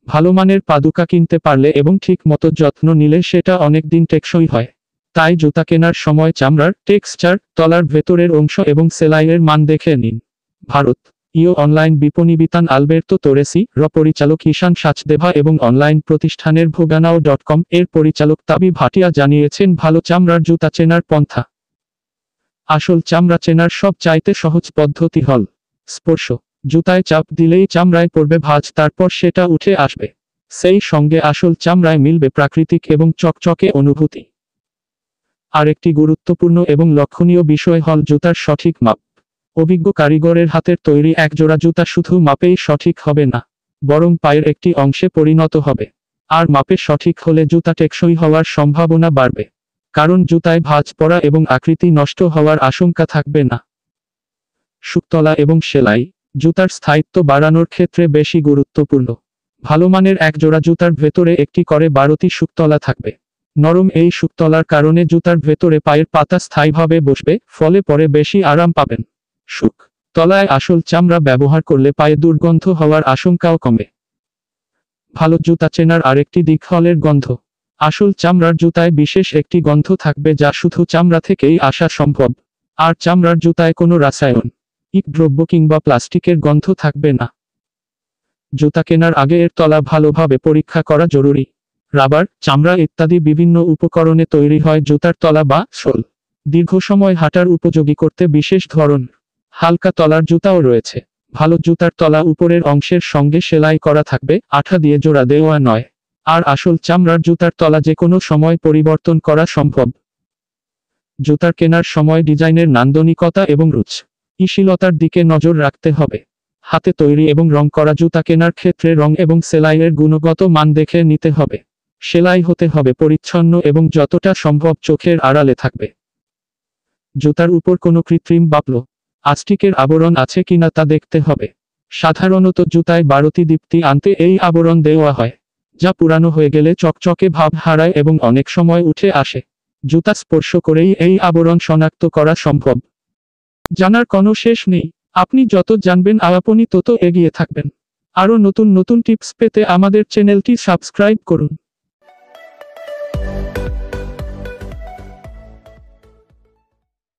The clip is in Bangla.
ভালো মানের পাদুকা কিনতে পারলে এবং ঠিক মতো যত্ন নিলে সেটা অনেক দিন টেকসই হয়। তাই জুতা কেনার সময় চামড়ার টেক্সচার, তলার ভেতরের অংশ এবং সেলাইয়ের মান দেখে নিন। ভারত ইও অনলাইন বিপণিবিতান আলবের্তো তোরেসি র পরিচালক ঈশান সাচদেভা এবং অনলাইন প্রতিষ্ঠানের ভোগানাও.com এর পরিচালক তাবি ভাটিয়া জানিয়েছেন ভালো চামড়ার জুতা চেনার পন্থা। আসল চামড়া চেনার সব চাইতে সহজ পদ্ধতি হল স্পর্শ। জুতায় চাপ দিলেই চামড়ায় পড়বে ভাঁজ, তারপর সেটা উঠে আসবে। সেই সঙ্গে আসল চামড়ায় মিলবে প্রাকৃতিক এবং চকচকে অনুভূতি। আরেকটি গুরুত্বপূর্ণ এবং লক্ষণীয় বিষয় হল জুতার সঠিক মাপ। অভিজ্ঞ কারিগরের হাতের তৈরি একজোড়া জুতা শুধু মাপেই সঠিক হবে না, বরং পায়ের একটি অংশে পরিণত হবে। আর মাপে সঠিক হলে জুতা টেকসই হওয়ার সম্ভাবনা বাড়বে, কারণ জুতায় ভাঁজ পড়া এবং আকৃতি নষ্ট হওয়ার আশঙ্কা থাকবে না। শুকতলা এবং সেলাই জুতার স্থায়িত্ব বাড়ানোর ক্ষেত্রে বেশি গুরুত্বপূর্ণ। ভালো মানের একজোড়া জুতার ভেতরে একটি করে 12টি শুকতলা থাকবে। নরম এই শুকতলার কারণে জুতার ভেতরে পায়ের পাতা স্থায়ীভাবে বসবে, ফলে পরে বেশি আরাম পাবেন। শুক তলায় আসল চামড়া ব্যবহার করলে পায়ে দুর্গন্ধ হওয়ার আশঙ্কাও কমে। ভালো জুতা চেনার আরেকটি দিক হল এর গন্ধ। আসল চামড়ার জুতায় বিশেষ একটি গন্ধ থাকবে যা শুধু চামড়া থেকেই আসা সম্ভব। আর চামড়ার জুতায় কোনো রাসায়নিক দ্রব্য কিংবা প্লাস্টিকের গন্ধ থাকবে না। জুতা কেনার আগে এর তলা ভালোভাবে পরীক্ষা করা জরুরি। রাবার, চামড়া ইত্যাদি বিভিন্ন উপকরণে তৈরি হয় জুতার তলা বা সোল। দীর্ঘ সময় হাঁটার উপযোগী করতে বিশেষ ধরন হালকা তলার জুতাও রয়েছে। ভালো জুতার তলা উপরের অংশের সঙ্গে সেলাই করা থাকবে, আঠা দিয়ে জোড়া দেওয়া নয়। আর আসল চামড়ার জুতার তলা যে কোনো সময় পরিবর্তন করা সম্ভব। জুতার কেনার সময় ডিজাইনের নান্দনিকতা এবং রুচিশীলতার দিকে নজর রাখতে হবে। হাতে তৈরি এবং রং করা জুতা কেনার ক্ষেত্রে রং এবং সেলাইয়ের গুণগত মান দেখে নিতে হবে। সেলাই হতে হবে পরিচ্ছন্ন এবং যতটা সম্ভব চোখের আড়ালে থাকবে। জুতার উপর কোনো কৃত্রিম বা প্লাস্টিকের আবরণ আছে কিনা তা দেখতে হবে। সাধারণত জুতায় 12টি দীপ্তি আনতে এই আবরণ দেওয়া হয়, যা পুরানো হয়ে গেলে চকচকে ভাব হারায় এবং অনেক সময় উঠে আসে। জুতা স্পর্শ করেই এই আবরণ শনাক্ত করা সম্ভব। জানার কোনো শেষ নেই। আপনি যত জানবেন আপনি তত এগিয়ে থাকবেন। আরও নতুন নতুন টিপস পেতে আমাদের চ্যানেলটি সাবস্ক্রাইব করুন।